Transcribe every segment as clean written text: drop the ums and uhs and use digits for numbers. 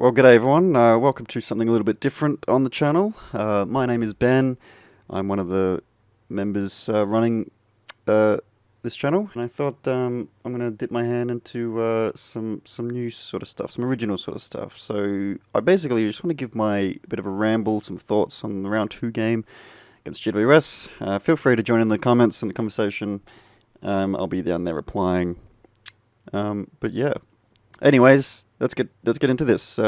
Well, g'day everyone. Welcome to something a little bit different on the channel. My name is Ben. I'm one of the members running this channel, and I thought I'm going to dip my hand into some new sort of stuff, some original sort of stuff. So I basically just want to give my bit of a ramble, some thoughts on the round 2 game against GWS. Feel free to join in the comments and the conversation. I'll be down there replying. But yeah. Anyways, let's get into this.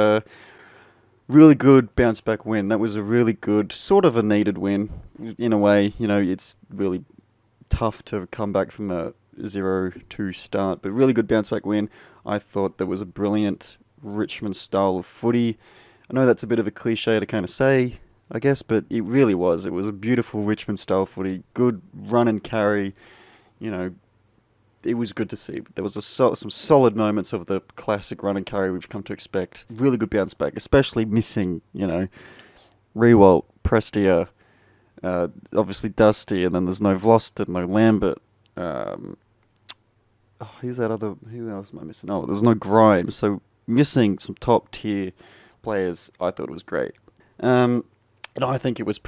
Really good bounce back win. That was a really good, sort of a needed win in a way. You know, it's really tough to come back from a 0-2 start, but really good bounce back win. I thought that was a brilliant Richmond style of footy. I know that's a bit of a cliche to kind of say, I guess, but it really was. It was a beautiful Richmond style footy. Good run and carry. You know, it was good to see. There was some solid moments of the classic run and carry we've come to expect. Really good bounce back, especially missing, Rewalt, Prestia, obviously Dusty, and then there's no Vloster, no Lambert. Who else am I missing? Oh, there's no Grimes. So missing some top tier players, I thought it was great. And I think it was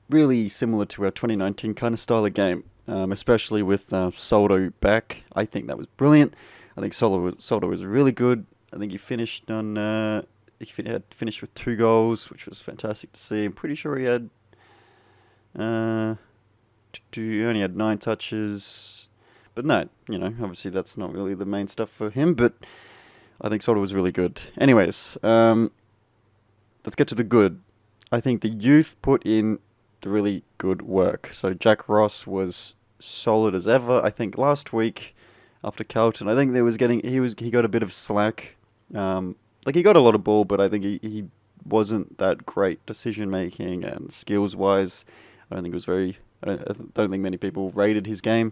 really similar to our 2019 kind of style of game. Especially with Soldo back. I think that was brilliant. I think Soldo was really good. I think he finished with 2 goals, which was fantastic to see. I'm pretty sure he only had 9 touches. But no, obviously that's not really the main stuff for him, but I think Soldo was really good. Anyways, let's get to the good. I think the youth put in the really good work. So Jack Ross was solid as ever. I think last week after Carlton, I think he got a bit of slack. He got a lot of ball, but I think he wasn't that great decision making and skills wise. I don't think many people rated his game,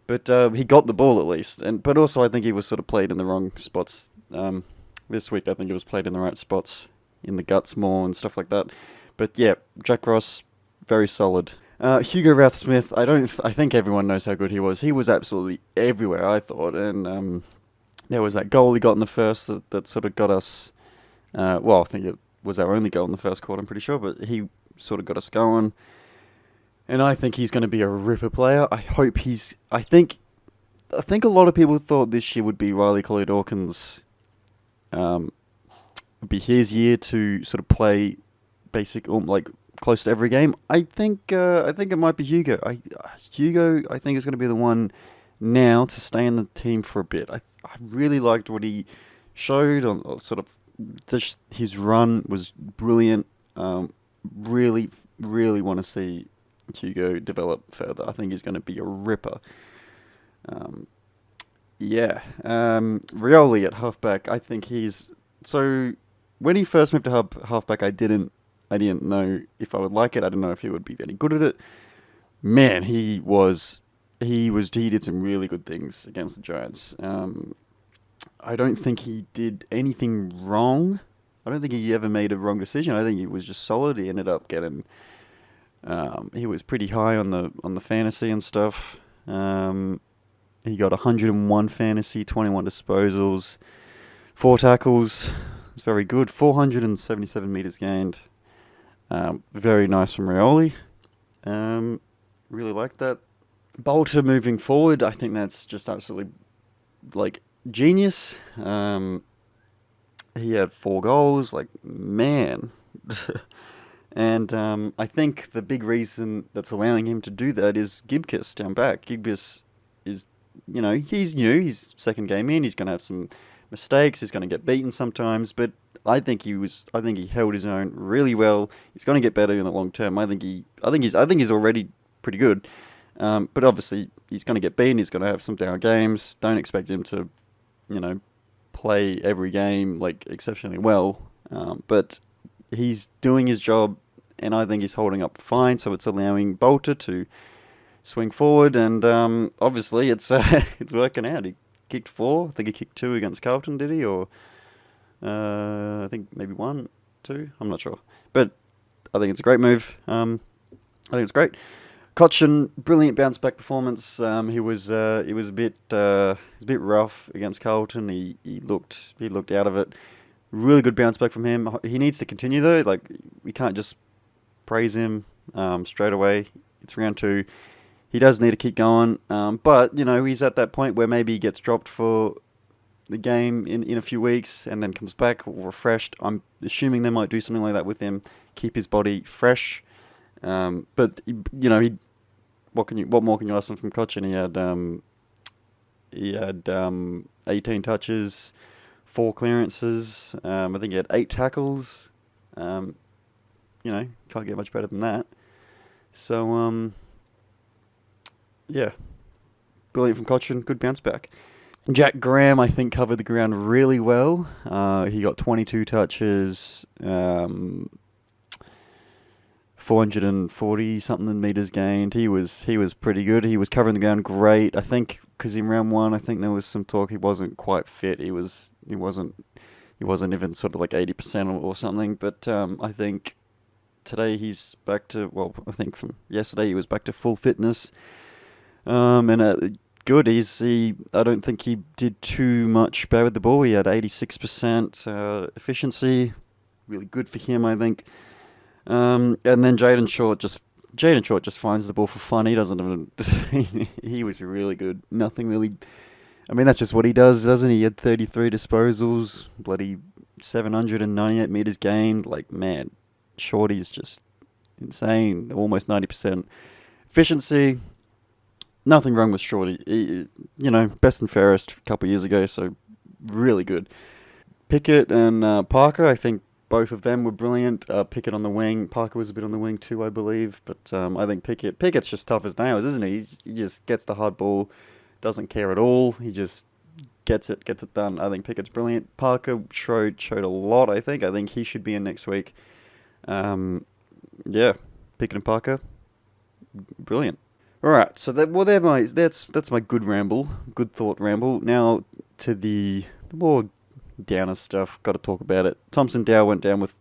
but he got the ball at least. But also I think he was sort of played in the wrong spots. This week I think he was played in the right spots, in the guts more and stuff like that. But yeah, Jack Ross, very solid. Hugo Rathsmith, I think everyone knows how good he was. He was absolutely everywhere, I thought. And there was that goal he got in the first that sort of got us. I think it was our only goal in the first quarter, I'm pretty sure. But he sort of got us going. And I think he's going to be a ripper player. I think a lot of people thought this year would be Riley Collie-Dawkins. Would be his year to sort of play close to every game. I think it might be Hugo. Hugo, I think, is going to be the one now to stay in the team for a bit. I really liked what he showed on sort of just his run was brilliant. Really, really want to see Hugo develop further. I think he's going to be a ripper. Rioli at halfback. I think when he first moved to halfback, I didn't know if I would like it. I didn't know if he would be any good at it. Man, he did some really good things against the Giants. I don't think he did anything wrong. I don't think he ever made a wrong decision. I think he was just solid. He ended up getting. He was pretty high on the fantasy and stuff. He got 101 fantasy, 21 disposals, 4 tackles. It's very good. 477 meters gained. Very nice from Rioli. Really like that. Bolter moving forward, I think that's just absolutely genius. He had 4 goals, man. And I think the big reason that's allowing him to do that is Gibcus down back. Gibcus is, he's new. He's second game in. He's going to have some mistakes. He's going to get beaten sometimes, but I think he held his own really well. He's going to get better in the long term. I think he's already pretty good. But obviously he's going to get beaten. He's going to have some down games. Don't expect him to, play every game exceptionally well. But he's doing his job, and I think he's holding up fine. So it's allowing Bolter to swing forward, and obviously it's working out. He kicked 4. I think he kicked 2 against Carlton, did he? Or I think maybe 1, 2. I'm not sure, but I think it's a great move. I think it's great. Cochin, brilliant bounce back performance. He was a bit rough against Carlton. He looked out of it. Really good bounce back from him. He needs to continue though. Like, we can't just praise him straight away. It's round 2. He does need to keep going. But he's at that point where maybe he gets dropped for the game in a few weeks and then comes back refreshed. I'm assuming they might do something like that with him, keep his body fresh. But what more can you ask him from Cochin? He had 18 touches, 4 clearances. I think he had 8 tackles. Can't get much better than that. So yeah, brilliant from Cochin. Good bounce back. Jack Graham, I think, covered the ground really well. He got 22 touches. 440 something meters gained. He was pretty good. He was covering the ground great. I think because in round 1, I think there was some talk he wasn't quite fit. He wasn't even sort of like 80% or something. But I think today he's back to, well, I think from yesterday he was back to full fitness. And good. I don't think he did too much bad with the ball. He had 86% efficiency. Really good for him, I think. And then Jaden Short just finds the ball for fun. He doesn't even. He was really good. Nothing really. I mean, that's just what he does, doesn't he? He had 33 disposals, bloody 798 meters gained. Like, man, Shorty's just insane. Almost 90% efficiency. Nothing wrong with Shorty. Best and fairest a couple of years ago, so really good. Pickett and Parker, I think. Both of them were brilliant. Pickett on the wing. Parker was a bit on the wing too, I believe. But I think Pickett's just tough as nails, isn't he? He just gets the hard ball, doesn't care at all. He just gets it done. I think Pickett's brilliant. Parker showed a lot, I think. I think he should be in next week. Yeah, Pickett and Parker, brilliant. All right, so that's my good thought ramble. Now to the more downer stuff. Got to talk about it. Thompson Dow went down with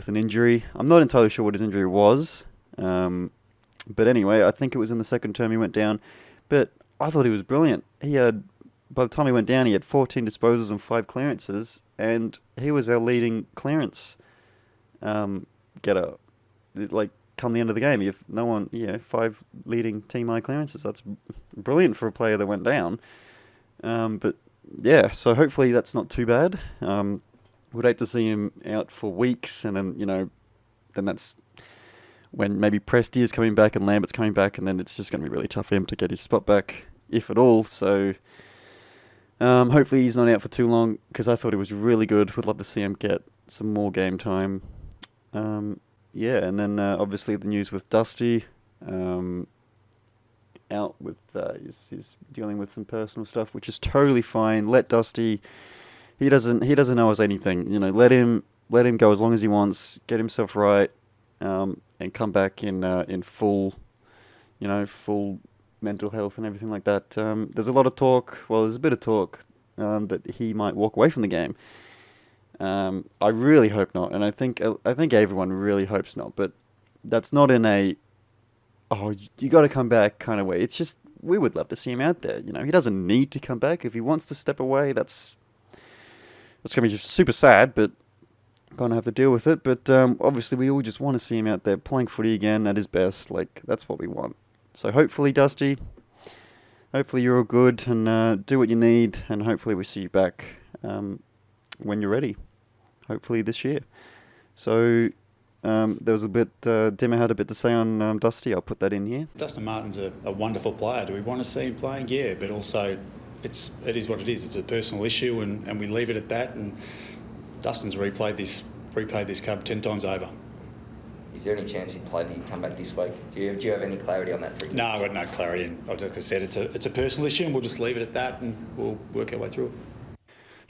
an injury. I'm not entirely sure what his injury was, but anyway, I think it was in the second term he went down. But I thought he was brilliant. By the time he went down, he had 14 disposals and 5 clearances, and he was our leading clearance getter. Like, come the end of the game, if no one, 5 leading team I clearances. That's brilliant for a player that went down. But yeah, so hopefully that's not too bad. Would hate to see him out for weeks, and then then that's when maybe Presti is coming back and Lambert's coming back, and then it's just going to be really tough for him to get his spot back, if at all. So hopefully he's not out for too long, because I thought he was really good. Would love to see him get some more game time. Yeah, and then obviously the news with Dusty. Out with he's dealing with some personal stuff, which is totally fine. Let Dusty. He doesn't owe us anything. Let him go as long as he wants. Get himself right, and come back in full, full mental health and everything like that. There's a lot of talk. Well, there's a bit of talk that he might walk away from the game. I really hope not, and I think everyone really hopes not. But that's not in a you got to come back kind of way. It's just, we would love to see him out there. He doesn't need to come back. If he wants to step away, that's going to be just super sad, but going to have to deal with it. But obviously we all just want to see him out there playing footy again at his best. Like, that's what we want. So hopefully, Dusty, hopefully you're all good, and do what you need, and hopefully we see you back when you're ready. Hopefully this year. So there was a bit, Dimmer had a bit to say on Dusty. I'll put that in here. Dustin Martin's a wonderful player. Do we want to see him playing? Yeah, but also it is what it is. It's a personal issue, and we leave it at that. And Dustin's replayed this cub 10 times over. Is there any chance he'd come back this week? Do you have any clarity on that? No, I've got no clarity. And like I said, it's a personal issue, and we'll just leave it at that, and we'll work our way through it.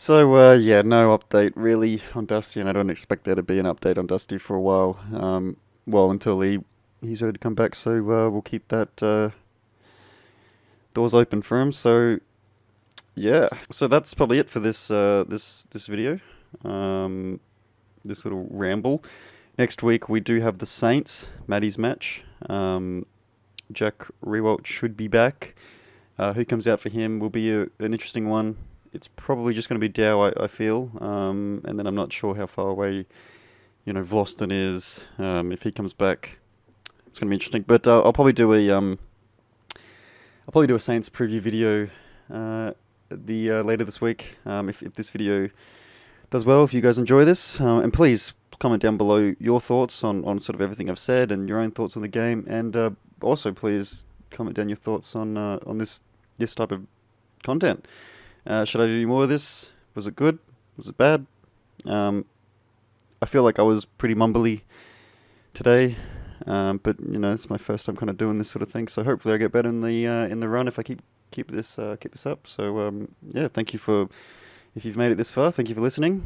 So, no update really on Dusty, and I don't expect there to be an update on Dusty for a while. Until he's ready to come back, so we'll keep that doors open for him. So, yeah. So that's probably it for this video, this little ramble. Next week we do have the Saints, Maddie's match. Jack Rewalt should be back. Who comes out for him will be an interesting one. It's probably just going to be Dow, I feel. And then I'm not sure how far away, Vlosten is. If he comes back, it's going to be interesting. But I'll probably do a Saints preview video later this week. If this video does well, if you guys enjoy this, and please comment down below your thoughts on sort of everything I've said and your own thoughts on the game, and also please comment down your thoughts on this type of content. Should I do more of this? Was it good? Was it bad? I feel like I was pretty mumbly today, but it's my first time kind of doing this sort of thing. So hopefully I get better in the run if I keep this up. So yeah, thank you if you've made it this far. Thank you for listening.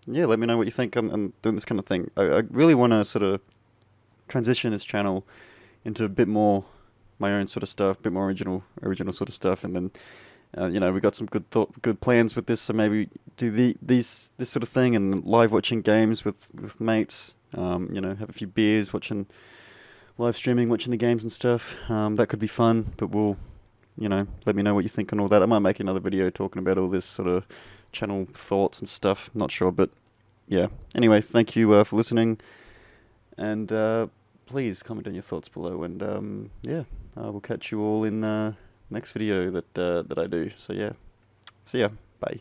Yeah, let me know what you think. I'm doing this kind of thing. I really want to sort of transition this channel into a bit more my own sort of stuff, a bit more original sort of stuff, and then we got some good plans with this. So maybe do this sort of thing, and live watching games with mates. Have a few beers, watching live streaming, watching the games and stuff. That could be fun. But we'll, let me know what you think on all that. I might make another video talking about all this sort of channel thoughts and stuff. Not sure, but yeah. Anyway, thank you for listening, and please comment down your thoughts below. And yeah, we'll catch you all in the next video that I do. So yeah, see ya. Bye.